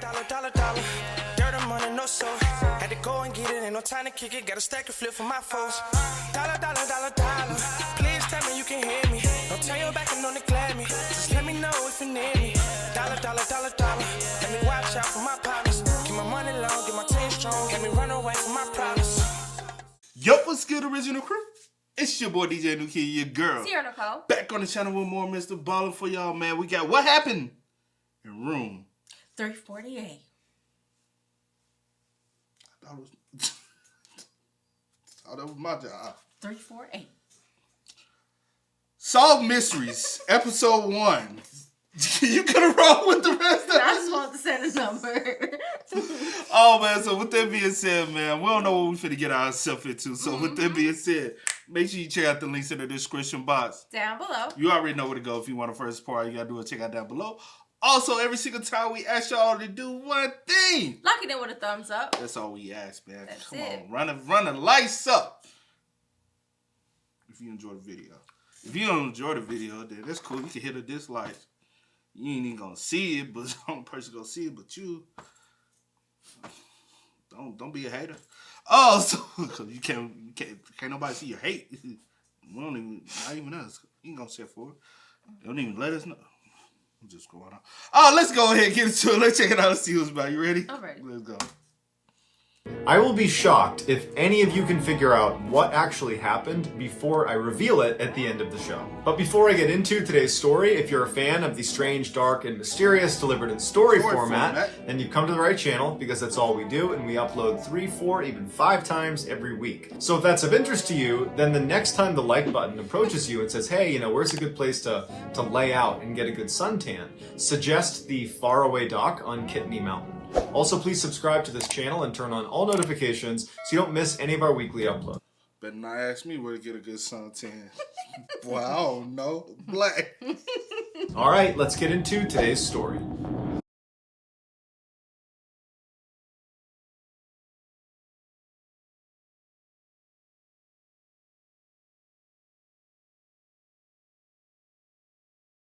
dollar. Dirt and money, no soul. Had to go and get it, ain't no time to kick it. Got a stack of flip for my foes. Dollar. Please tell me you can hear me. Don't turn your back and don't neglect me. Just let me know if you need me. Dollar. Let me watch out for my partners. Keep my money long, get my team strong. Let me run away from my problems. Yo, what's good, original crew? It's your boy DJ New Kid, your girl. Sierra Nicole. Back on the channel with more Mr. Ballen for y'all, man. We got what happened in room 348. I thought that was my job. 348. Solve Mysteries, episode 1. You could have rolled with the rest of it. I just wanted to say the number. Oh, man, so with that being said, man, we don't know what we're finna get ourselves into. So with that being said, make sure you check out the links in the description box. Down below. You already know where to go if you want the first part. You gotta do it, check out down below. Also, every single time we ask y'all to do one thing. Lock it in with a thumbs up. That's all we ask, man. That's Come it. on, run the lights up. If you enjoy the video. If you don't enjoy the video, then that's cool. You can hit a dislike. You ain't even gonna see it, but the only person gonna see it, but you. Don't be a hater. Oh, so cause you can't nobody see your hate. We don't even, not even us. You ain't gonna say for it. Don't even let us know. I'm just going on. Oh, let's go ahead and get into it. Let's check it out and see what's about. You ready? I'm ready. Let's go. I will be shocked if any of you can figure out what actually happened before I reveal it at the end of the show. But before I get into today's story, if you're a fan of the strange, dark, and mysterious delivered in story format, then you've come to the right channel because that's all we do, and we upload 3, 4, even 5 times every week. So if that's of interest to you, then the next time the like button approaches you and says, hey, where's a good place to lay out and get a good suntan, suggest the faraway dock on Kidney Mountain. Also, please subscribe to this channel and turn on all notifications so you don't miss any of our weekly uploads. Better not ask me where to get a good suntan. Boy, I don't know. Black. All right, let's get into today's story.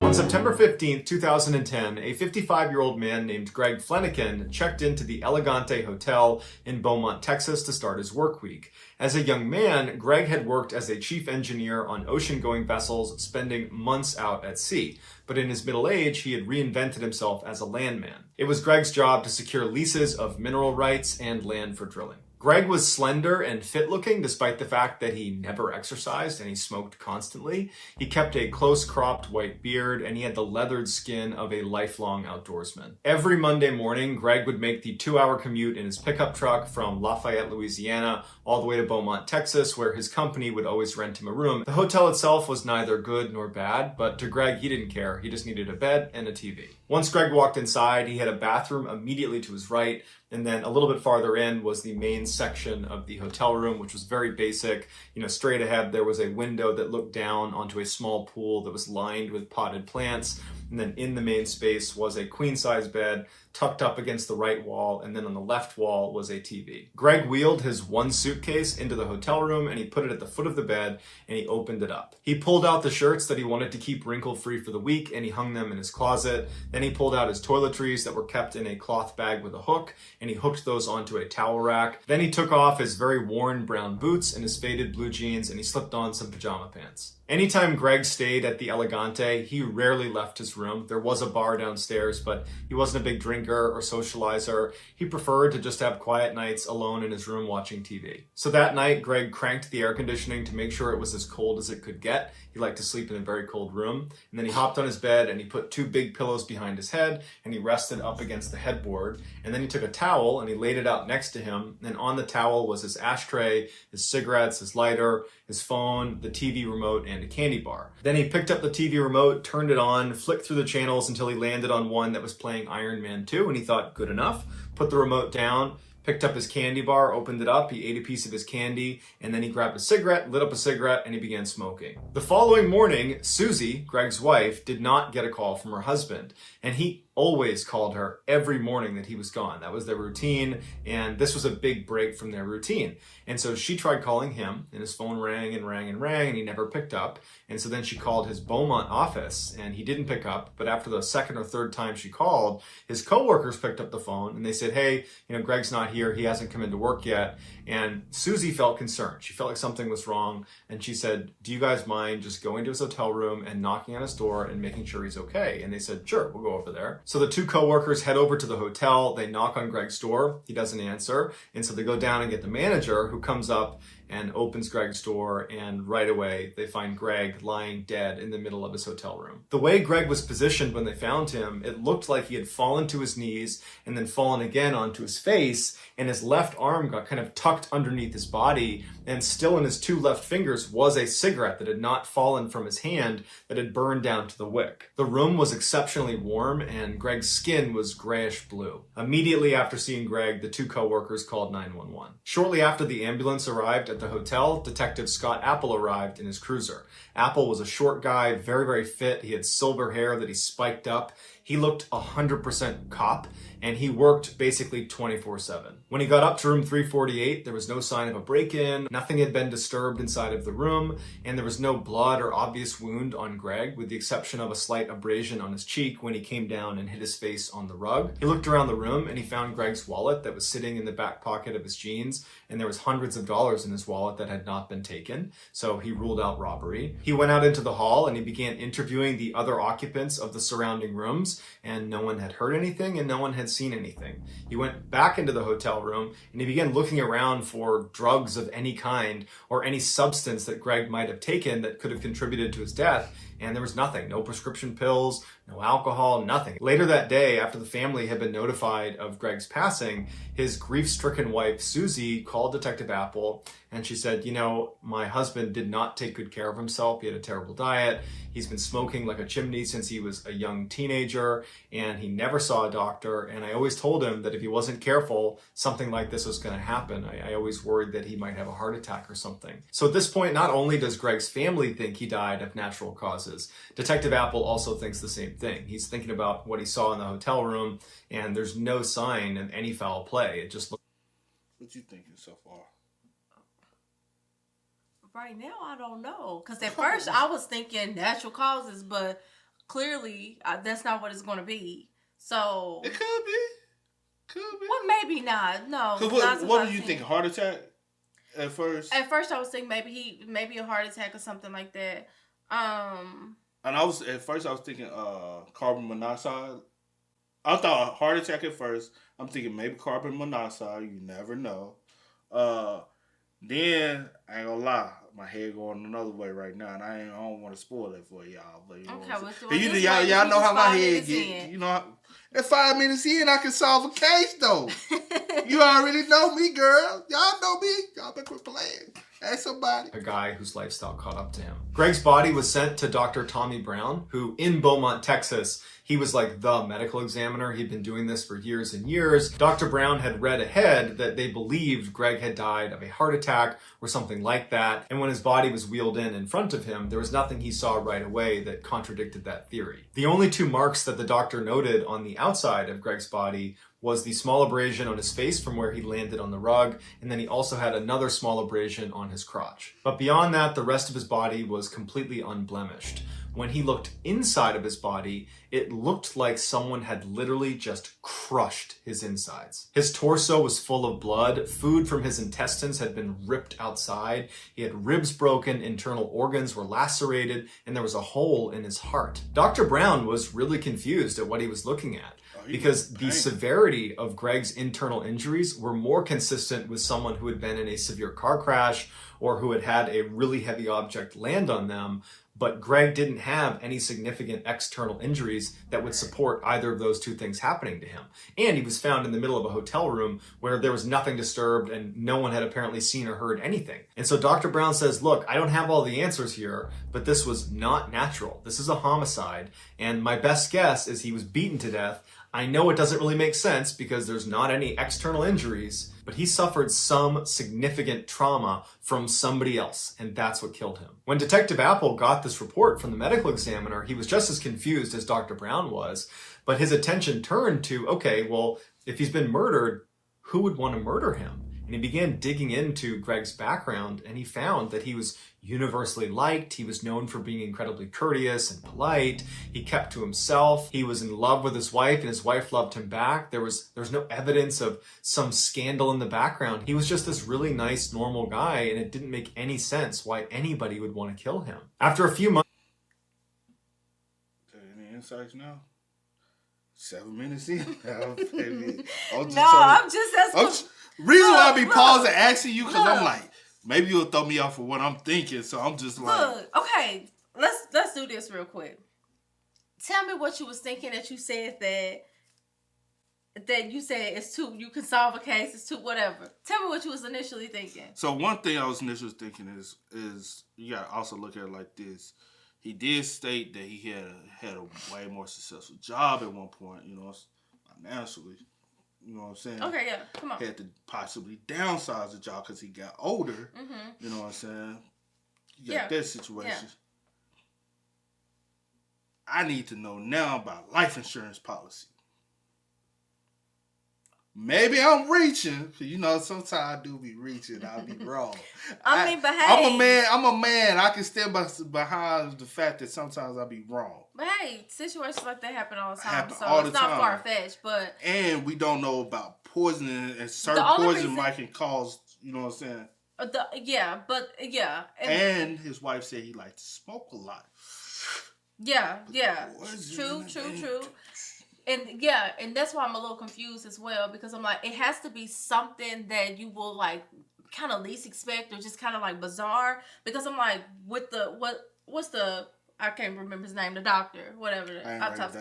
On September 15th, 2010, a 55-year-old man named Greg Flanagan checked into the Elegante Hotel in Beaumont, Texas to start his work week. As a young man, Greg had worked as a chief engineer on ocean-going vessels, spending months out at sea. But in his middle age, he had reinvented himself as a landman. It was Greg's job to secure leases of mineral rights and land for drilling. Greg was slender and fit-looking despite the fact that he never exercised and he smoked constantly. He kept a close-cropped white beard and he had the leathered skin of a lifelong outdoorsman. Every Monday morning, Greg would make the 2-hour commute in his pickup truck from Lafayette, Louisiana, all the way to Beaumont, Texas, where his company would always rent him a room. The hotel itself was neither good nor bad, but to Greg, he didn't care. He just needed a bed and a TV. Once Greg walked inside, he had a bathroom immediately to his right, and then a little bit farther in was the main section of the hotel room, which was very basic. Straight ahead, there was a window that looked down onto a small pool that was lined with potted plants. And then in the main space was a queen-size bed tucked up against the right wall, and then on the left wall was a TV. Greg wheeled his one suitcase into the hotel room and he put it at the foot of the bed and he opened it up. He pulled out the shirts that he wanted to keep wrinkle-free for the week and he hung them in his closet. Then he pulled out his toiletries that were kept in a cloth bag with a hook and he hooked those onto a towel rack. Then he took off his very worn brown boots and his faded blue jeans and he slipped on some pajama pants. Anytime Greg stayed at the Elegante, he rarely left his room. There was a bar downstairs, but he wasn't a big drinker or socializer. He preferred to just have quiet nights alone in his room watching TV. So that night, Greg cranked the air conditioning to make sure it was as cold as it could get. He liked to sleep in a very cold room. And then he hopped on his bed and he put 2 big pillows behind his head and he rested up against the headboard. And then he took a towel and he laid it out next to him. And on the towel was his ashtray, his cigarettes, his lighter, his phone, the TV remote, and a candy bar. Then he picked up the TV remote, turned it on, flicked through the channels until he landed on one that was playing Iron Man 2, and he thought, good enough. Put the remote down, picked up his candy bar, opened it up, he ate a piece of his candy, and then he grabbed a cigarette, lit up a cigarette, and he began smoking. The following morning, Susie, Greg's wife, did not get a call from her husband, and he always called her every morning that he was gone. That was their routine, and this was a big break from their routine. And so she tried calling him, and his phone rang and rang and rang, and he never picked up. And so then she called his Beaumont office, and he didn't pick up. But after the second or third time she called, his coworkers picked up the phone, and they said, hey, Greg's not here. He hasn't come into work yet. And Susie felt concerned. She felt like something was wrong, and she said, do you guys mind just going to his hotel room and knocking on his door and making sure he's okay? And they said, sure, we'll go over there. So the two coworkers head over to the hotel. They knock on Greg's door. He doesn't answer. And so they go down and get the manager, who comes up and opens Greg's door, and right away they find Greg lying dead in the middle of his hotel room. The way Greg was positioned when they found him, it looked like he had fallen to his knees and then fallen again onto his face, and his left arm got kind of tucked underneath his body, and still in his two left fingers was a cigarette that had not fallen from his hand, that had burned down to the wick. The room was exceptionally warm, and Greg's skin was grayish blue. Immediately after seeing Greg, the two coworkers called 911. Shortly after the ambulance arrived at the hotel, Detective Scott Apple arrived in his cruiser. Apple was a short guy, very, very fit. He had silver hair that he spiked up. He looked 100% cop, and he worked basically 24/7. When he got up to room 348, there was no sign of a break-in, nothing had been disturbed inside of the room, and there was no blood or obvious wound on Greg, with the exception of a slight abrasion on his cheek when he came down and hit his face on the rug. He looked around the room, and he found Greg's wallet that was sitting in the back pocket of his jeans, and there was hundreds of dollars in his wallet that had not been taken, so he ruled out robbery. He went out into the hall, and he began interviewing the other occupants of the surrounding rooms, and no one had heard anything, and no one had seen anything. He went back into the hotel room, and he began looking around for drugs of any kind or any substance that Greg might have taken that could have contributed to his death, and there was nothing. No prescription pills, no alcohol, nothing. Later that day, after the family had been notified of Greg's passing, his grief-stricken wife, Susie, called Detective Apple, and she said, my husband did not take good care of himself. He had a terrible diet. He's been smoking like a chimney since he was a young teenager, and he never saw a doctor, and I always told him that if he wasn't careful, something like this was going to happen. I always worried that he might have a heart attack or something. So at this point, not only does Greg's family think he died of natural causes, Detective Apple also thinks the same thing. He's thinking about what he saw in the hotel room, and there's no sign of any foul play. It just looks... What you thinking so far? Right now, I don't know. Because at first, I was thinking natural causes, but clearly, that's not what it's going to be. So... It could be. Could be. Well, maybe not. No. What do you think? Heart attack at first? At first, I was thinking maybe a heart attack or something like that. And I was thinking carbon monoxide. I thought heart attack at first. I'm thinking maybe carbon monoxide. You never know. Then I ain't gonna lie, my head going another way right now, and I don't want to spoil it for y'all. But y'all know how my head get. At 5 minutes in, I can solve a case though. You already know me, girl. Y'all know me. Y'all been quit playing. Ask somebody. A guy whose lifestyle caught up to him. Greg's body was sent to Dr. Tommy Brown, who in Beaumont, Texas, he was like the medical examiner. He'd been doing this for years and years. Dr. Brown had read ahead that they believed Greg had died of a heart attack or something like that. And when his body was wheeled in front of him, there was nothing he saw right away that contradicted that theory. The only two marks that the doctor noted on the outside of Greg's body was the small abrasion on his face from where he landed on the rug, and then he also had another small abrasion on his crotch. But beyond that, the rest of his body was completely unblemished. When he looked inside of his body, it looked like someone had literally just crushed his insides. His torso was full of blood. Food from his intestines had been ripped outside. He had ribs broken, internal organs were lacerated, and there was a hole in his heart. Dr. Brown was really confused at what he was looking at, because the severity of Greg's internal injuries were more consistent with someone who had been in a severe car crash or who had had a really heavy object land on them. But Greg didn't have any significant external injuries that would support either of those two things happening to him. And he was found in the middle of a hotel room where there was nothing disturbed and no one had apparently seen or heard anything. And so Dr. Brown says, look, I don't have all the answers here, but this was not natural. This is a homicide. And my best guess is he was beaten to death. I know it doesn't really make sense because there's not any external injuries, but he suffered some significant trauma from somebody else, and that's what killed him. When Detective Apple got this report from the medical examiner, he was just as confused as Dr. Brown was, But his attention turned to, okay, well, if he's been murdered, who would want to murder him? And he began digging into Greg's background, and he found that he was universally liked. He was known for being incredibly courteous and polite. He kept to himself. He was in love with his wife, and his wife loved him back. There was no evidence of some scandal in the background. He was just this really nice, normal guy, and it didn't make any sense why anybody would want to kill him. After a few months... Any insights now? 7 minutes in. Reason why I be pausing asking you, because I'm like, maybe you'll throw me off for what I'm thinking, so I'm just like... Look, okay, let's do this real quick. Tell me what you was thinking that you said that you said it's too, you can solve a case, it's too, whatever. Tell me what you was initially thinking. So one thing I was initially thinking is you got to also look at it like this. He did state that he had a way more successful job at one point, financially. You know what I'm saying? Okay, yeah, come on. Had to possibly downsize the job because he got older. Mm-hmm. You know what I'm saying? You got that situation. Yeah. I need to know now about life insurance policy. Maybe I'm reaching. Sometimes I do be reaching. I'll be wrong. I mean, but hey. I'm a man. I can stand behind the fact that sometimes I'll be wrong. But hey, situations like that happen all the time. It's not far-fetched, but... And we don't know about poisoning, and certain poison might can cause, you know what I'm saying? And his wife said he liked to smoke a lot. Yeah. True. And that's why I'm a little confused as well, because I'm like, it has to be something that you will like kind of least expect, or just kind of like bizarre, because I'm like, with the what's the, I can't remember his name, the doctor, whatever. Autopsy.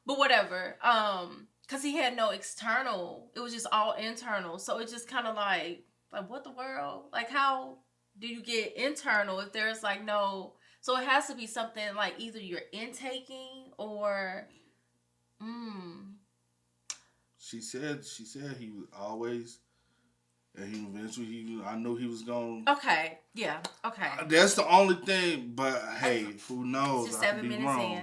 But whatever. Because he had no external, it was just all internal. So it just kind of like what the world? Like, how do you get internal if there's like no? So it has to be something like either you're intaking or... She said he was always... And he eventually, I knew he was going... Okay, yeah, okay. That's the only thing, but hey, who knows? Just 7 minutes in.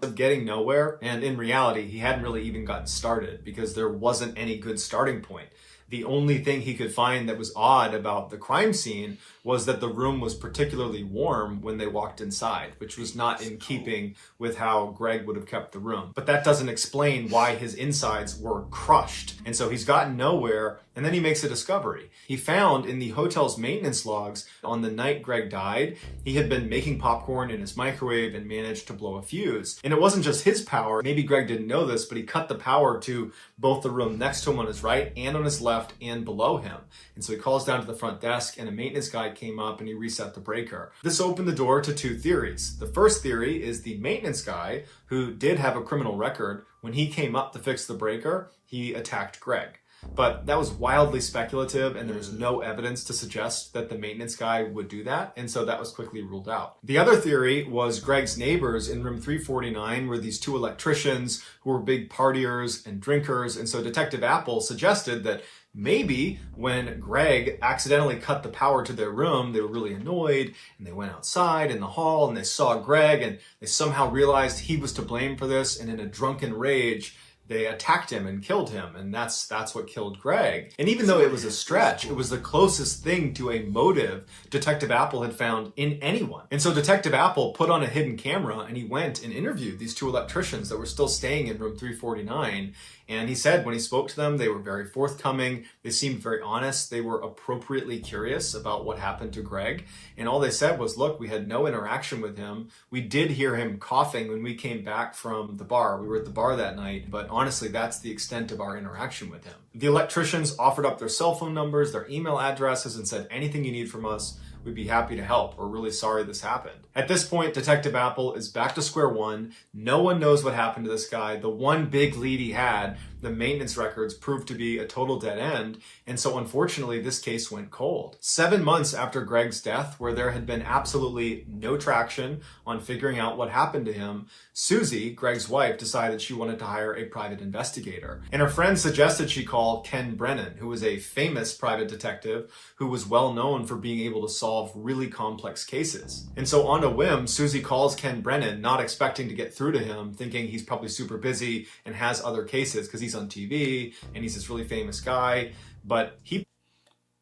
Of getting nowhere, and in reality, he hadn't really even gotten started because there wasn't any good starting point. The only thing he could find that was odd about the crime scene was that the room was particularly warm when they walked inside, which was not in keeping with how Greg would have kept the room. But that doesn't explain why his insides were crushed. And so he's gotten nowhere, and then he makes a discovery. He found in the hotel's maintenance logs on the night Greg died, he had been making popcorn in his microwave and managed to blow a fuse. And it wasn't just his power. Maybe Greg didn't know this, but he cut the power to both the room next to him on his right and on his left and below him. And so he calls down to the front desk, and a maintenance guy came up and he reset the breaker. This opened the door to two theories. The first theory is the maintenance guy, who did have a criminal record, when he came up to fix the breaker, he attacked Greg. But that was wildly speculative, and there was no evidence to suggest that the maintenance guy would do that, and so that was quickly ruled out. The other theory was Greg's neighbors in room 349 were these two electricians who were big partiers and drinkers, and so Detective Apple suggested that maybe when Greg accidentally cut the power to their room, they were really annoyed, and they went outside in the hall, and they saw Greg, and they somehow realized he was to blame for this, and in a drunken rage, they attacked him and killed him, and that's what killed Greg. And even though it was a stretch, it was the closest thing to a motive Detective Apple had found in anyone. And so Detective Apple put on a hidden camera, and he went and interviewed these two electricians that were still staying in room 349. And he said when he spoke to them, they were very forthcoming. They seemed very honest. They were appropriately curious about what happened to Greg. And all they said was, look, we had no interaction with him. We did hear him coughing when we came back from the bar. We were at the bar that night, but honestly, that's the extent of our interaction with him. The electricians offered up their cell phone numbers, their email addresses, and said, anything you need from us, we'd be happy to help. We're really sorry this happened. At this point, Detective Apple is back to square one. No one knows what happened to this guy. The one big lead he had, the maintenance records, proved to be a total dead end. And so unfortunately, this case went cold. 7 months after Greg's death, where there had been absolutely no traction on figuring out what happened to him, Susie, Greg's wife, decided she wanted to hire a private investigator. And her friend suggested she call Ken Brennan, who was a famous private detective who was well known for being able to solve solve really complex cases. And so on a whim, Susie calls Ken Brennan, not expecting to get through to him, thinking he's probably super busy and has other cases because he's on TV and he's this really famous guy. But he...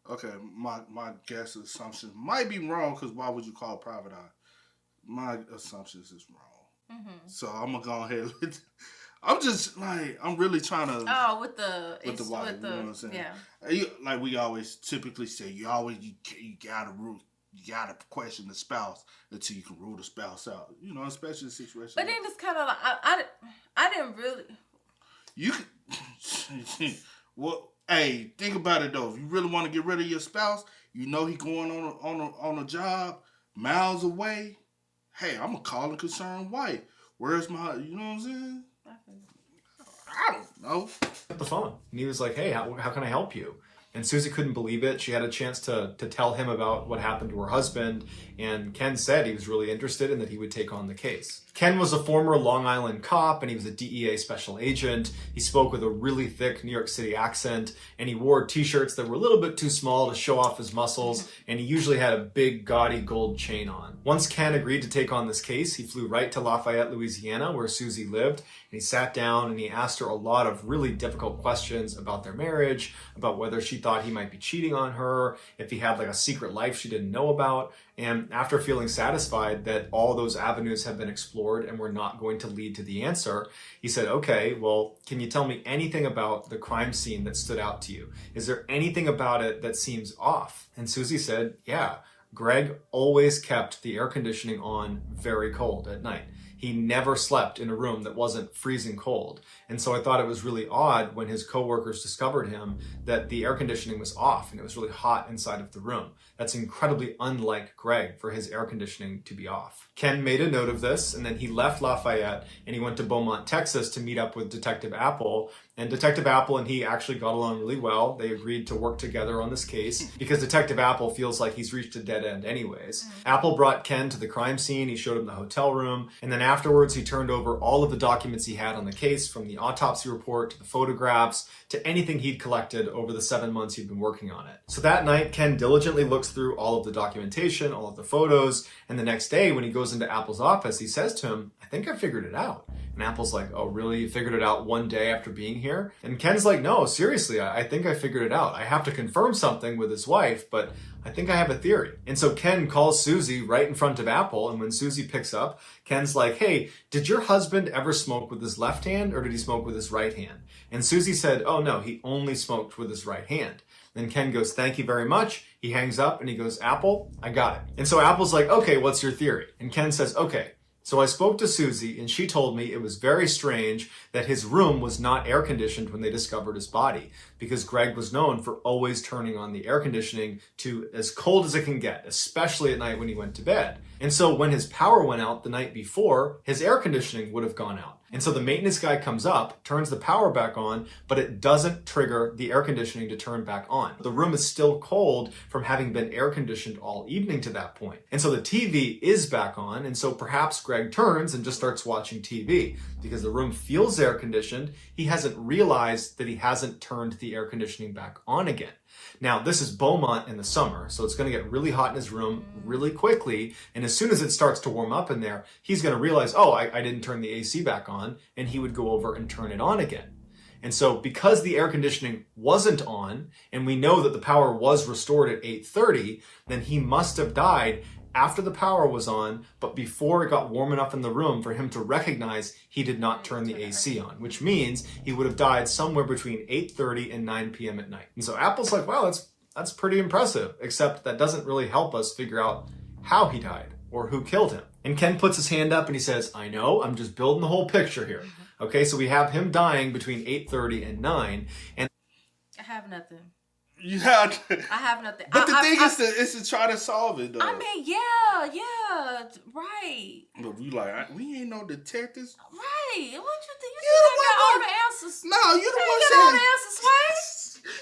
Okay, my guess assumption might be wrong, because why would you call private eye? My assumptions is wrong. So I'm going to go ahead with... I'm just like, I'm really trying to... Oh, with the wife, with the, you know what I'm saying? yeah. Like we always typically say, you gotta question the spouse until you can rule the spouse out. You know, especially in situations. But then it's kind of like, I didn't really... You can... Well, hey, think about it though. If you really want to get rid of your spouse, you know he going on a job miles away. Hey, I'm gonna call a concerned wife. Where's my... You know what I'm saying? I don't know. The phone. And he was like, hey, how can I help you? And Susie couldn't believe it. She had a chance to tell him about what happened to her husband. And Ken said he was really interested and that he would take on the case. Ken was a former Long Island cop and he was a DEA special agent. He spoke with a really thick New York City accent and he wore t-shirts that were a little bit too small to show off his muscles. And he usually had a big gaudy gold chain on. Once Ken agreed to take on this case, he flew right to Lafayette, Louisiana, where Susie lived. And he sat down and he asked her a lot of really difficult questions about their marriage, about whether she thought he might be cheating on her, if he had like a secret life she didn't know about. And after feeling satisfied that all those avenues have been explored and were not going to lead to the answer, he said, okay, well, can you tell me anything about the crime scene that stood out to you? Is there anything about it that seems off? And Susie said, yeah, Greg always kept the air conditioning on very cold at night. He never slept in a room that wasn't freezing cold. And so I thought it was really odd when his coworkers discovered him that the air conditioning was off and it was really hot inside of the room. That's incredibly unlike Greg for his air conditioning to be off. Ken made a note of this and then he left Lafayette and he went to Beaumont, Texas to meet up with Detective Apple. And Detective Apple and he actually got along really well. They agreed to work together on this case because Detective Apple feels like he's reached a dead end anyways. Apple brought Ken to the crime scene. He showed him the hotel room. And then afterwards, he turned over all of the documents he had on the case, from the autopsy report to the photographs to anything he'd collected over the 7 months he'd been working on it. So that night, Ken diligently looks through all of the documentation, all of the photos. And the next day, when he goes into Apple's office, he says to him, I think I figured it out. And Apple's like, oh, really? You figured it out one day after being here? And Ken's like, no, seriously, I think I figured it out. I have to confirm something with his wife, but I think I have a theory. And so Ken calls Susie right in front of Apple. And when Susie picks up, Ken's like, hey, did your husband ever smoke with his left hand or did he smoke with his right hand? And Susie said, oh, no, he only smoked with his right hand. Then Ken goes, thank you very much. He hangs up and he goes, Apple, I got it. And so Apple's like, okay, what's your theory? And Ken says, okay. So I spoke to Susie and she told me it was very strange that his room was not air conditioned when they discovered his body, because Greg was known for always turning on the air conditioning to as cold as it can get, especially at night when he went to bed. And so when his power went out the night before, his air conditioning would have gone out. And so the maintenance guy comes up, turns the power back on, but it doesn't trigger the air conditioning to turn back on. The room is still cold from having been air conditioned all evening to that point. And so the TV is back on, and so perhaps Greg turns and just starts watching TV. Because the room feels air conditioned, he hasn't realized that he hasn't turned the air conditioning back on again. Now, this is Beaumont in the summer, so it's going to get really hot in his room really quickly. And as soon as it starts to warm up in there, he's going to realize, oh, I didn't turn the AC back on, and he would go over and turn it on again. And so because the air conditioning wasn't on, and we know that the power was restored at 8:30, then he must have died after the power was on, but before it got warm enough in the room for him to recognize he did not turn the AC on, which means he would have died somewhere between 8:30 and 9 p.m. at night. And so Apple's like, wow, that's pretty impressive, except that doesn't really help us figure out how he died or who killed him. And Ken puts his hand up and he says, I know, I'm just building the whole picture here. Okay, so we have him dying between 8:30 and 9. And I have nothing. You have I have nothing. But the thing is to try to solve it, though. I mean, yeah, right. But we ain't no detectives. Right. What you think? You You the got one all the answers. No, you the I one ain't got all saying. the answers, Sway.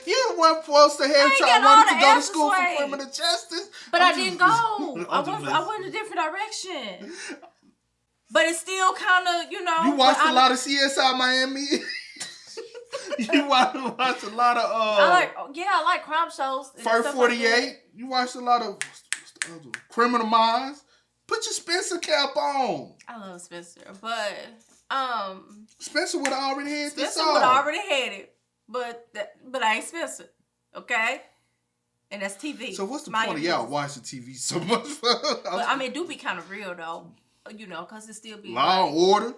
You the one supposed to have ain't tried got all wanted the to go to answers, school Sway. for criminal justice. But I didn't go. I'm I went in a different direction. But it's still kind of, You watched a lot of CSI Miami. You watched a lot of I like crime shows. First 48. You watched a lot of. What's the Criminal Minds. Put your Spencer cap on. I love Spencer, but Spencer would have already had this Spencer song. would have already had it, but I ain't Spencer, okay? And that's TV. So what's the point of y'all watching TV so much? But I mean, it do be kind of real though, you know, because it still be Law and Order.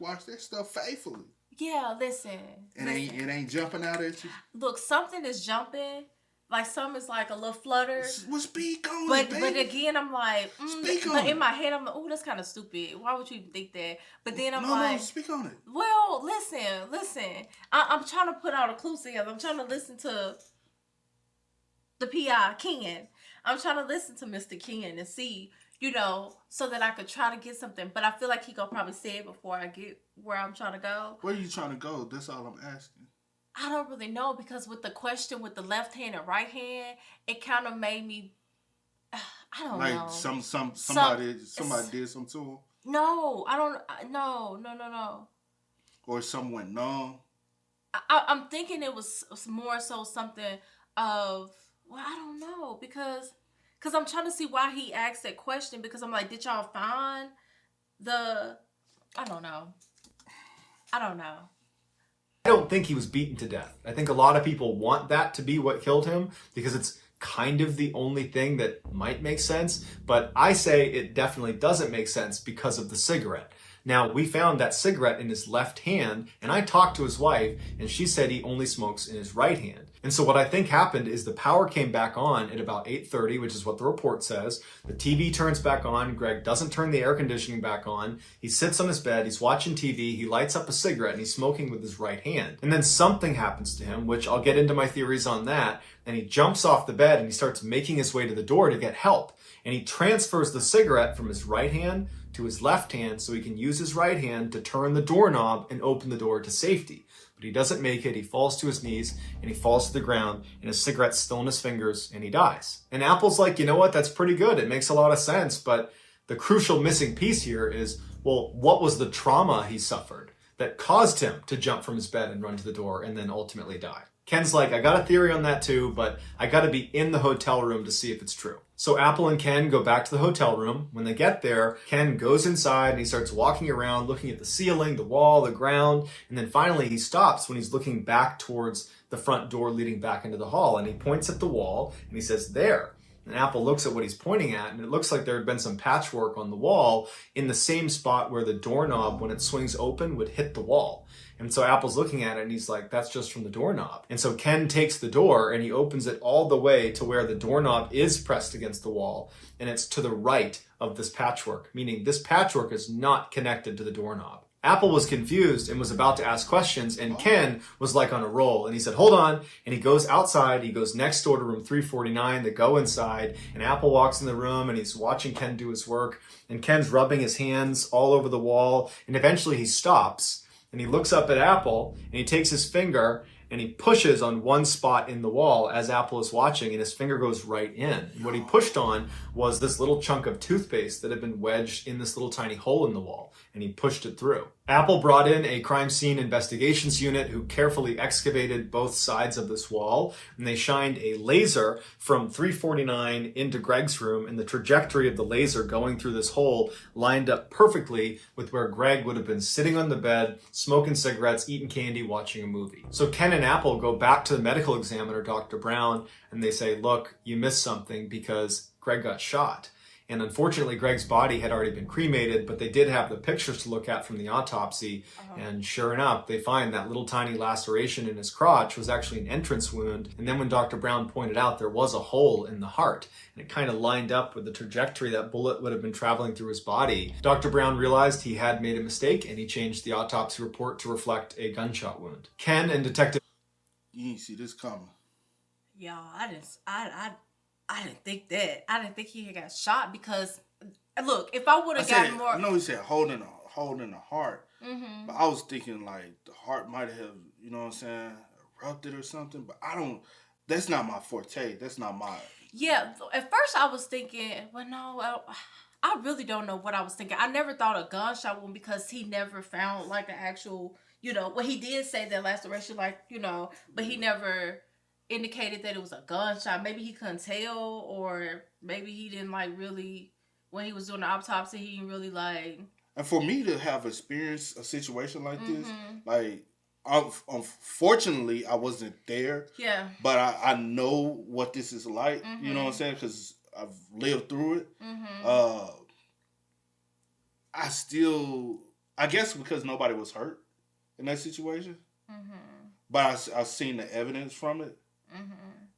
Watch that stuff faithfully. Yeah, listen. It ain't jumping out at you. Look, something is jumping. Like some is like a little flutter. Well, speak on But it, baby. but again, I'm like, Speak on but it. in my head, I'm like, oh, that's kind of stupid. Why would you even think that? But then I'm No, like, speak on it. well, listen. I'm trying to put all the clues together. I'm trying to listen to the PI Ken. I'm trying to listen to Mr. Ken and see, you know, so that I could try to get something. But I feel like he gonna probably say it before I get where I'm trying to go. Where are you trying to go? That's all I'm asking. I don't really know, because with the question with the left hand and right hand, it kind of made me. I don't know. Like somebody did something to him, No, I don't. No. or someone went numb. I'm thinking it was more so something of. Well, I don't know, because I'm trying to see why he asked that question, because I'm like, did y'all find the? I don't know. I don't think he was beaten to death. I think a lot of people want that to be what killed him because it's kind of the only thing that might make sense. But I say it definitely doesn't make sense because of the cigarette. Now, we found that cigarette in his left hand, and I talked to his wife, and she said he only smokes in his right hand. And so what I think happened is the power came back on at about 8:30, which is what the report says. The TV turns back on. Greg doesn't turn the air conditioning back on. He sits on his bed. He's watching TV. He lights up a cigarette, and he's smoking with his right hand. And then something happens to him, which I'll get into my theories on that. And he jumps off the bed, and he starts making his way to the door to get help. And he transfers the cigarette from his right hand to his left hand so he can use his right hand to turn the doorknob and open the door to safety. But he doesn't make it. He falls to his knees and he falls to the ground, and his cigarette's still in his fingers, and he dies. And Apple's like, you know what? That's pretty good. It makes a lot of sense. But the crucial missing piece here is, well, what was the trauma he suffered that caused him to jump from his bed and run to the door and then ultimately die? Ken's like, I got a theory on that too, but I got to be in the hotel room to see if it's true. So Apple and Ken go back to the hotel room. When they get there, Ken goes inside and he starts walking around, looking at the ceiling, the wall, the ground. And then finally he stops when he's looking back towards the front door leading back into the hall. And he points at the wall and he says, there. And Apple looks at what he's pointing at, and it looks like there had been some patchwork on the wall in the same spot where the doorknob, when it swings open, would hit the wall. And so Apple's looking at it and he's like, that's just from the doorknob. And so Ken takes the door and he opens it all the way to where the doorknob is pressed against the wall. And it's to the right of this patchwork, meaning this patchwork is not connected to the doorknob. Apple was confused and was about to ask questions, and Ken was like on a roll. And he said, hold on. And he goes outside. He goes next door to room 349. They go inside, and Apple walks in the room, and he's watching Ken do his work. And Ken's rubbing his hands all over the wall. And eventually he stops, and he looks up at Apple, and he takes his finger, and he pushes on one spot in the wall as Apple is watching, and his finger goes right in. And what he pushed on was this little chunk of toothpaste that had been wedged in this little tiny hole in the wall, and he pushed it through. Apple brought in a crime scene investigations unit who carefully excavated both sides of this wall, and they shined a laser from 349 into Greg's room, and the trajectory of the laser going through this hole lined up perfectly with where Greg would have been sitting on the bed, smoking cigarettes, eating candy, watching a movie. So Ken and Apple go back to the medical examiner, Dr. Brown, and they say, look, you missed something because Greg got shot. And unfortunately, Greg's body had already been cremated, but they did have the pictures to look at from the autopsy. And sure enough, they find that little tiny laceration in his crotch was actually an entrance wound. And then when Dr. Brown pointed out there was a hole in the heart, and it kind of lined up with the trajectory that bullet would have been traveling through his body, Dr. Brown realized he had made a mistake, and he changed the autopsy report to reflect a gunshot wound. Ken and Detective... You didn't see this coming. Yeah, I didn't think that. I didn't think he had got shot because, look, if I would have gotten more... I know he said holding the heart, but I was thinking like the heart might have, you know what I'm saying, erupted or something, but that's not my forte. That's not my... Yeah, at first I was thinking, well, no, I really don't know what I was thinking. I never thought a gunshot wound because he never found like an actual, well, he did say that laceration, like, but he never... indicated that it was a gunshot. Maybe he couldn't tell, or maybe he didn't like really, when he was doing the autopsy, he didn't really like. And for me to have experienced a situation like this, like, unfortunately, I wasn't there. Yeah. But I know what this is like. You know what I'm saying? Because I've lived through it. I guess because nobody was hurt in that situation. But I've seen the evidence from it.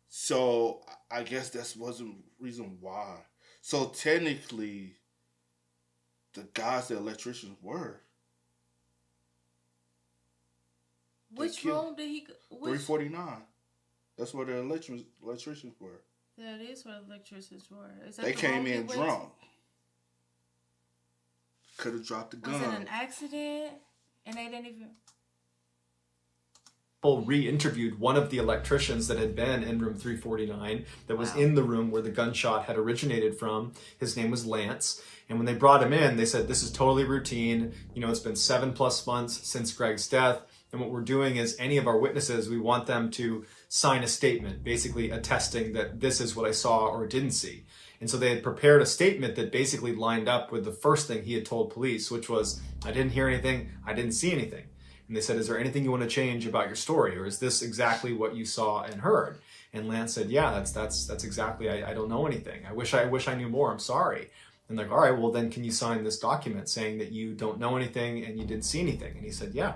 So I guess that wasn't reason why. So technically, the guys, the electricians were. Which room did he? 349. That's where the electricians were. That is where the electricians were. Is that they the came room in drunk. Could have dropped the gun. Was it an accident? And they didn't even. Re-interviewed one of the electricians that had been in room 349 that was in the room where the gunshot had originated from. His name was Lance. And when they brought him in, they said, this is totally routine. You know, it's been 7+ months since Greg's death. And what we're doing is any of our witnesses, we want them to sign a statement, basically attesting that this is what I saw or didn't see. And so they had prepared a statement that basically lined up with the first thing he had told police, which was, I didn't hear anything, I didn't see anything. And they said, is there anything you want to change about your story? Or is this exactly what you saw and heard? And Lance said, yeah, that's exactly, I don't know anything. I wish I knew more, I'm sorry. And like, all right, well then can you sign this document saying that you don't know anything and you didn't see anything? And he said, yeah.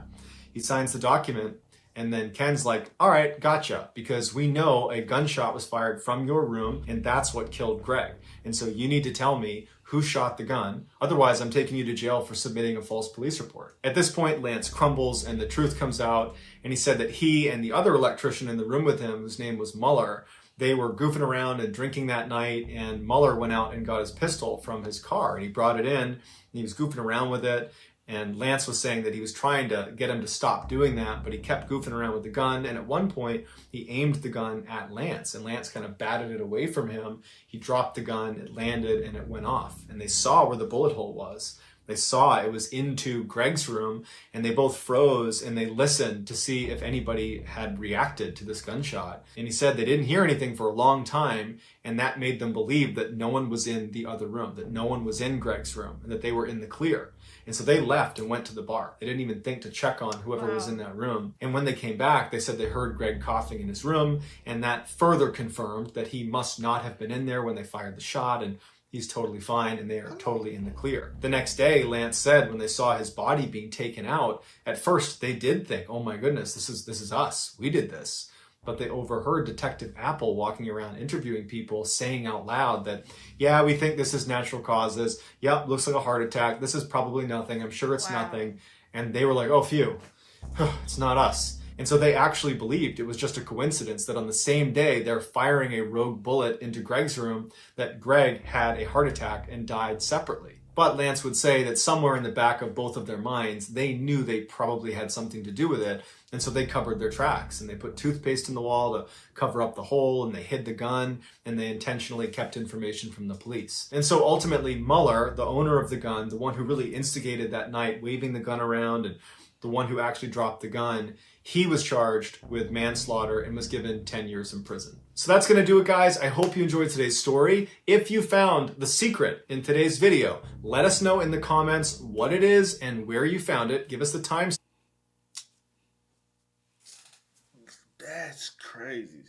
He signs the document, and then Ken's like, all right, gotcha, because we know a gunshot was fired from your room, and that's what killed Greg. And so you need to tell me who shot the gun. Otherwise, I'm taking you to jail for submitting a false police report. At this point, Lance crumbles, and the truth comes out, and he said that he and the other electrician in the room with him, whose name was Muller, they were goofing around and drinking that night, and Muller went out and got his pistol from his car, and he brought it in, and he was goofing around with it. And Lance was saying that he was trying to get him to stop doing that, but he kept goofing around with the gun. And at one point, he aimed the gun at Lance, and Lance kind of batted it away from him. He dropped the gun, it landed, and it went off. And they saw where the bullet hole was. They saw it was into Greg's room, and they both froze, and they listened to see if anybody had reacted to this gunshot. And he said they didn't hear anything for a long time, and that made them believe that no one was in the other room, that no one was in Greg's room, and that they were in the clear. And so they left and went to the bar. They didn't even think to check on whoever was in that room. And when they came back, they said they heard Greg coughing in his room, and that further confirmed that he must not have been in there when they fired the shot, and he's totally fine, and they are totally in the clear. The next day, Lance said when they saw his body being taken out, at first they did think, oh my goodness, this is us. We did this. But they overheard Detective Apple walking around interviewing people saying out loud that, yeah, we think this is natural causes. Yep, looks like a heart attack. This is probably nothing. I'm sure it's nothing. And they were like, oh, phew, it's not us. And so they actually believed it was just a coincidence that on the same day they're firing a rogue bullet into Greg's room, that Greg had a heart attack and died separately. But Lance would say that somewhere in the back of both of their minds, they knew they probably had something to do with it. And so they covered their tracks, and they put toothpaste in the wall to cover up the hole, and they hid the gun, and they intentionally kept information from the police. And so ultimately Muller, the owner of the gun, the one who really instigated that night, waving the gun around, and the one who actually dropped the gun, he was charged with manslaughter and was given 10 years in prison. So that's going to do it, guys. I hope you enjoyed today's story. If you found the secret in today's video, let us know in the comments what it is and where you found it. Give us the time. That's crazy.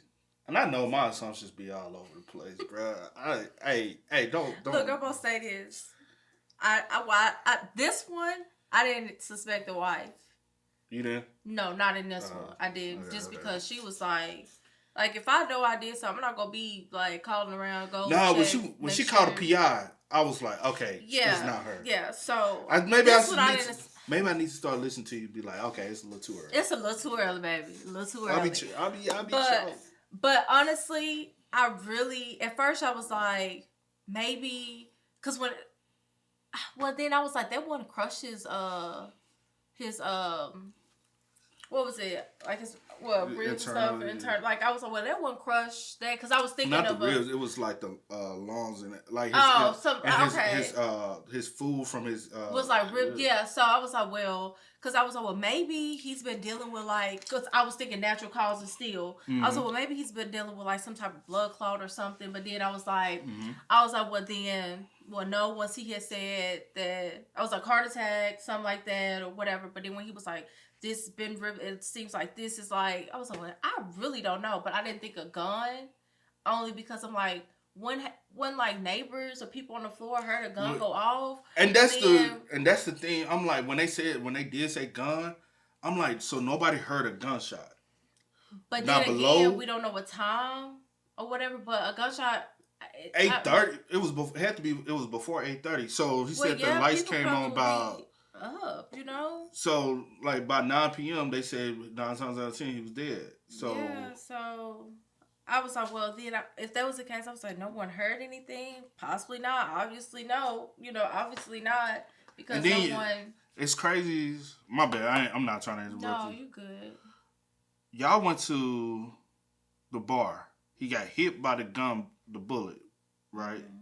And I know my assumptions be all over the place, bro. Don't. Look, I'm gonna say this. This one, I didn't suspect the wife. You did? No, not in this one. I did because she was like, if I know I did something, I'm not gonna be like calling around. No, when she called a PI, I was like, okay, it's not her. Yeah, so maybe I need to start listening to you. Be like, okay, it's a little too early. It's a little too early, baby. A little too early. I'll be but honestly, I really at first I was like maybe because then I was like they want to crush his what was it? Like his ribs and stuff. Internally, Like I was like, well, that one crushed that because I was thinking not of the ribs. It was like the lungs and like his food from his was like rib. Yeah, so I was like, well, because I was like, well, maybe he's been dealing with like, because I was thinking natural causes still. I was like, well, maybe he's been dealing with like some type of blood clot or something. But then I was like, well, no. Once he had said that, I was like heart attack, something like that or whatever. But then when he was like, this been ripped, it seems like this is like, I was like, well, I really don't know, but I didn't think a gun, only because I'm like, when like neighbors or people on the floor heard a gun go off, and that's the thing. I'm like, when they did say gun, I'm like, so nobody heard a gunshot. But then again, we don't know what time or whatever. But a gunshot. 8:30. It was before 8:30. So he said the lights came on about. Up, you know. So like by 9 p.m. they said 9 times out of 10 he was dead. So yeah, so I was like, well, then if that was the case, I was like, no one heard anything. Possibly not. Obviously no. Obviously not because no one. It's crazy. My bad. I'm not trying to interrupt you. No, you good. Y'all went to the bar. He got hit by the bullet, right? Mm-hmm.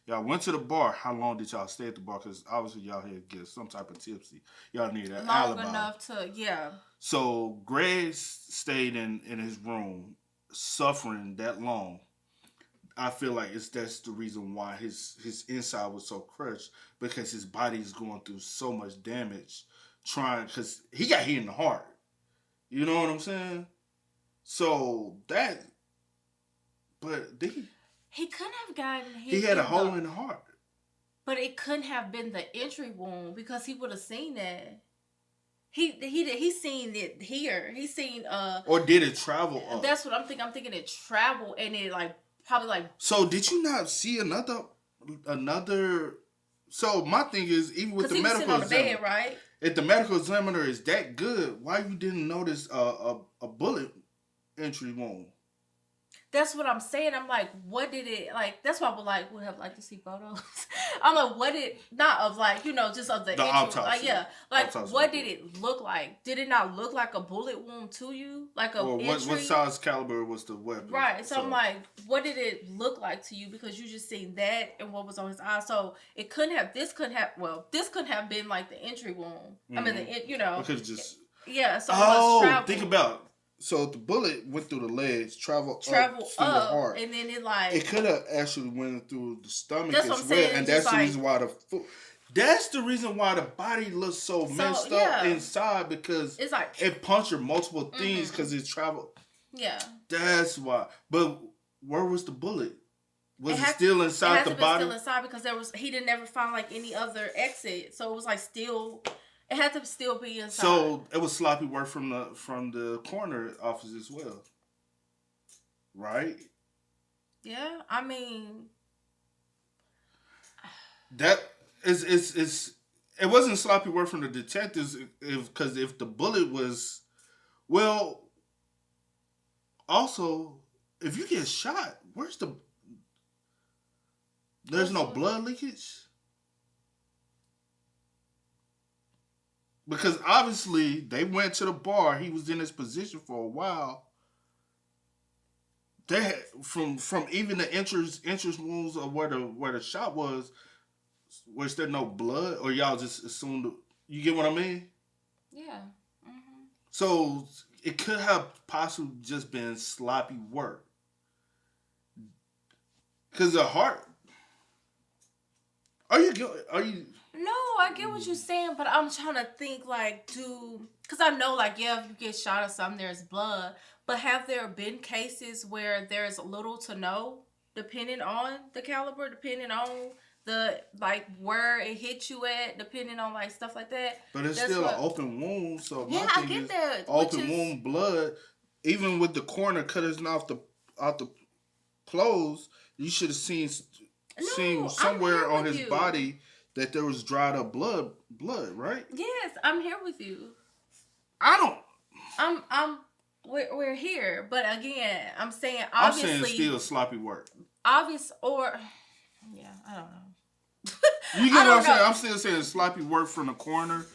Y'all went to the bar. How long did y'all stay at the bar? Because obviously y'all had to get some type of tipsy. Y'all need an alibi. Long enough to, yeah. So Greg stayed in his room suffering that long. I feel like that's the reason why his inside was so crushed, because his body is going through so much damage because he got hit in the heart. You know what I'm saying? So he couldn't have gotten hit. He had a hole in the heart. But it couldn't have been the entry wound because he would have seen that. He seen it here. He seen or did it travel up? That's what I'm thinking. I'm thinking it traveled and it probably. So did you not see another? So my thing is, even with the medical examiner, bed, right? If the medical examiner is that good, why you didn't notice a bullet entry wound? That's what I'm saying. I'm like, what did it like? That's why I would have liked to see photos. I'm like, what did not of just of the entry, autopsy. Autopsy what did it look like? Did it not look like a bullet wound to you, like a entry? What size caliber was the weapon? Right. So I'm like, what did it look like to you? Because you just seen that and what was on his eye. So it couldn't have. This couldn't have been like the entry wound. Mm-hmm. I mean, because just So think about. So the bullet went through the legs, traveled up through the heart, and then it could have actually went through the stomach as well, and that's the reason why that's the reason why the body looks so messed up inside, because it's like it punctured multiple things because it traveled. Yeah, that's why. But where was the bullet? Was it still inside the body? Still inside because he didn't ever find any other exit, so it was still. It had to still be inside. So it was sloppy work from the coroner office as well, right? Yeah, I mean, that is it wasn't sloppy work from the detectives because if the bullet was, well, also if you get shot, there's no blood leakage. Because obviously they went to the bar. He was in his position for a while. They had, from even the entrance wounds of where the shot was there no blood, or y'all just assumed? You get what I mean? Yeah. Mm-hmm. So it could have possibly just been sloppy work. Because the heart. Are you? No, I get what you're saying, but I'm trying to think because I know if you get shot or something, there's blood, but have there been cases where there's little to no, depending on the caliber, depending on the where it hit you at, depending on stuff like that. But it's still an open wound, so yeah, I get that. Open wound, blood, even with the coroner cutting off the clothes, you should have seen somewhere on his body that there was dried up blood, right? Yes, I'm here with you. We're here, but again, I'm saying obviously. I'm saying still sloppy work. Yeah, I don't know. You get what I'm saying? I'm still saying sloppy work from the coroner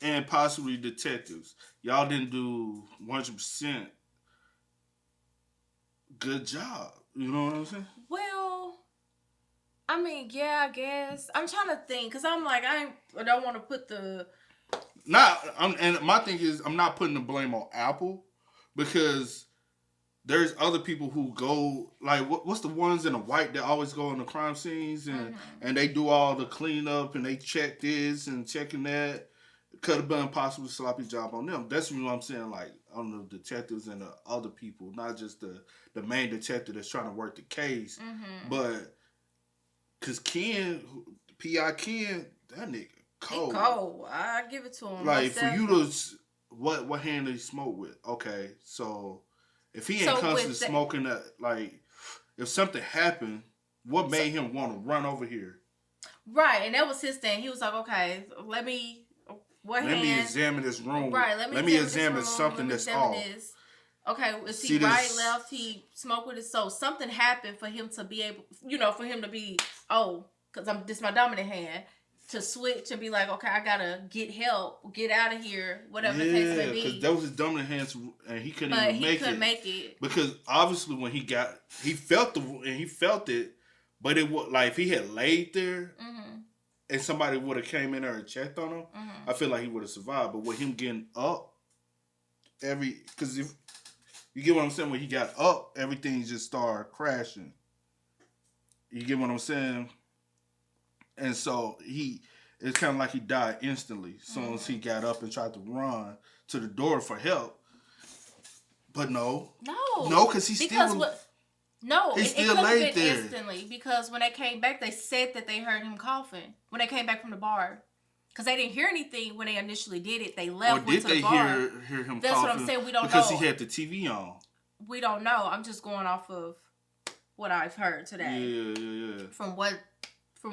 and possibly detectives, y'all didn't do 100% good job. You know what I'm saying? Well, I mean, yeah, I guess. I'm trying to think, because I'm like, I don't want to put the... And my thing is, I'm not putting the blame on Apple, because there's other people who go, like, what's the ones in the white that always go in the crime scenes and they do all the cleanup and they check this and checking that. Could have been a possibly sloppy job on them. That's what I'm saying, like, on the detectives and the other people, not just the main detective that's trying to work the case. But, because Ken, P.I. Ken, that nigga cold. He cold. I give it to him. Like, for you to, what hand did he smoke with? Okay, so if he ain't constantly smoking that, like, if something happened, what made him want to run over here? Right, and that was his thing. He was like, okay, let me examine this room. Right, let me examine something that's off. Okay, is he right, left? He smoked with it. So something happened for him to be able, for him to be, because this is my dominant hand, to switch and be like, okay, I gotta get help, get out of here, whatever the case may be. Because that was his dominant hands, and he couldn't even make it. Couldn't make it. Because obviously when he felt it, but it was like if he had laid there and somebody would have came in there and checked on him, I feel like he would have survived. But with him getting up, because if you get what I'm saying, when he got up, everything just started crashing. You get what I'm saying? And so it's kind of like he died instantly as soon as he got up and tried to run to the door for help. But no, because he still laid there instantly, because when they came back, they said that they heard him coughing when they came back from the bar. Because they didn't hear anything when they initially did it. They left, went to the bar. Or did they hear him coughing? That's what I'm saying. We don't know. Because he had the TV on. We don't know. I'm just going off of what I've heard today. Yeah. From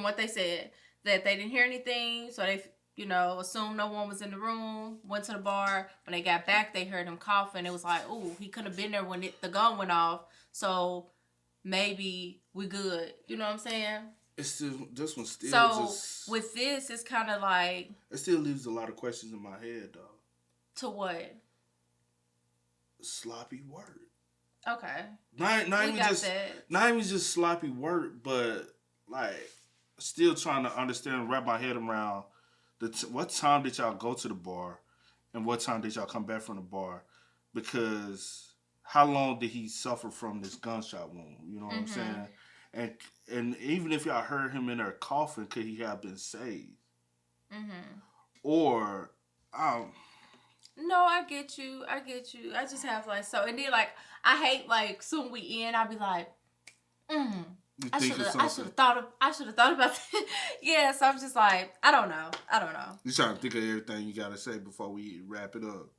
what they said, that they didn't hear anything, so they, assumed no one was in the room, went to the bar. When they got back, they heard him coughing. It was like, ooh, he couldn't have been there when the gun went off, so maybe we good. You know what I'm saying? It's still, this one still with this, it's kind of like... It still leaves a lot of questions in my head, though. To what? Sloppy work. Okay. Not even just sloppy work, but, like, still trying to understand, wrap my head around what time did y'all go to the bar and what time did y'all come back from the bar? Because how long did he suffer from this gunshot wound? You know what I'm saying? And even if y'all heard him in there coughing, could he have been saved? Or, no, I get you. I just have and then I hate soon we end, I'll be like, I should have thought about that. Yeah, so I'm just like, I don't know. You trying to think of everything you gotta say before we wrap it up.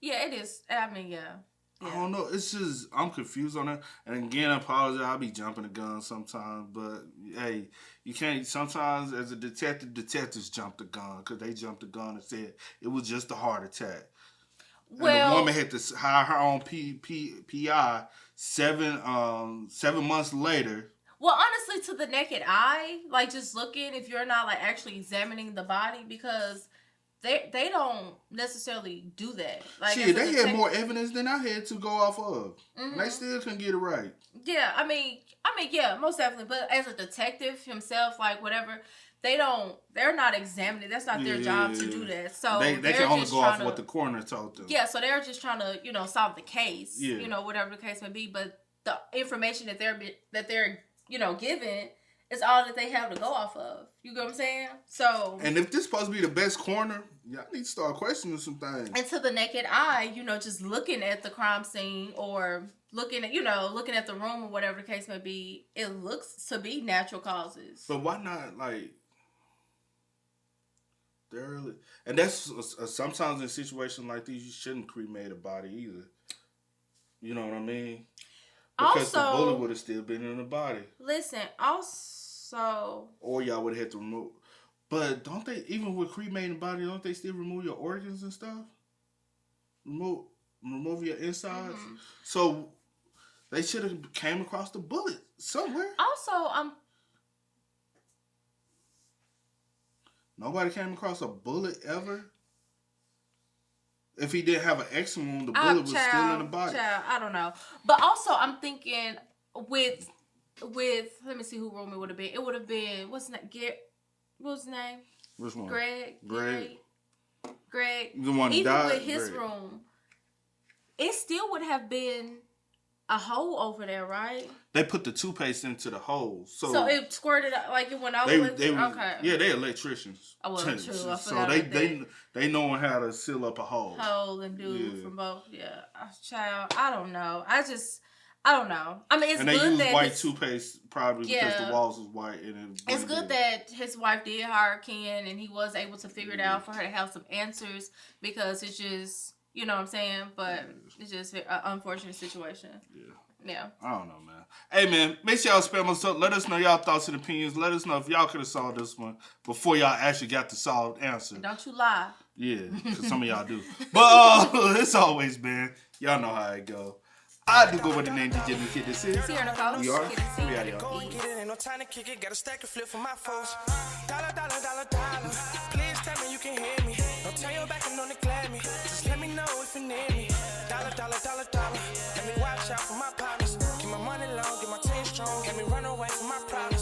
Yeah, it is. I mean, yeah. I don't know. It's just, I'm confused on that. And again, I apologize. I'll be jumping the gun sometimes. But, hey, you can't, sometimes as a detective, detectives jump the gun. Because they jumped the gun and said it was just a heart attack. Well, and the woman had to hire her own PI 7 months later. Well, honestly, to the naked eye, just looking, if you're not actually examining the body, because they don't necessarily do that. They had more evidence than I had to go off of. And they still couldn't get it right. Yeah, I mean, yeah, most definitely. But as a detective himself, whatever, they're not examining. That's not their job to do that. So they can only go off what the coroner told them. Yeah, so they're just trying to, solve the case. Yeah. Whatever the case may be. But the information that they're given is all that they have to go off of. You get what I'm saying? So. And if this supposed to be the best coroner, y'all need to start questioning some things. And to the naked eye, just looking at the crime scene or looking at the room or whatever the case may be, it looks to be natural causes. But why not and that's sometimes in situations like these, you shouldn't cremate a body either. You know what I mean? Because the bullet would have still been in the body. Listen, also... Or y'all would have had to remove... But don't they, even with cremating the body, don't they still remove your organs and stuff? Remove your insides? So, they should have came across the bullet somewhere. Also, Nobody came across a bullet ever? If he didn't have an extra wound, the bullet was still in the body. Child, I don't know. But also, I'm thinking with let me see who room it would have been. It would have been what's his name? What was his name? Which one? Greg. The one Even died. with his room, it still would have been a hole over there, right? They put the toothpaste into the hole, so it squirted out, like it went over. Okay. Yeah, they're electricians. Oh, well, true. I So forgot about that. they know how to seal up a hole. Hole and do from both. Yeah, child. I don't know. I don't know. I mean, it's and good they use that white toothpaste probably because the walls was white. And it's good that his wife did hire Ken and he was able to figure it out for her to have some answers, because it's just, you know what I'm saying? But it's just an unfortunate situation. Yeah. I don't know, man. Hey, man, make sure y'all spam us up. Let us know y'all thoughts and opinions. Let us know if y'all could have solved this one before y'all actually got the solved answer. Don't you lie. Yeah, because some of y'all do. But it's always, man, y'all know how it go. I do go with the name DJ New Kid. This is Here, Nicole. we are. Kid and C. We out, y'all. Go and get it, ain't no time to kick it. Got a stack of flip for my folks. Dollar, dollar, dollar, dollar. Please tell me you can hear me. Don't turn your back and don't neglect me. Just let me know if you need me. Dollar, dollar, dollar, dollar. Let me watch out for my partners. Keep my money long, get my team strong. Let me run away from my problems.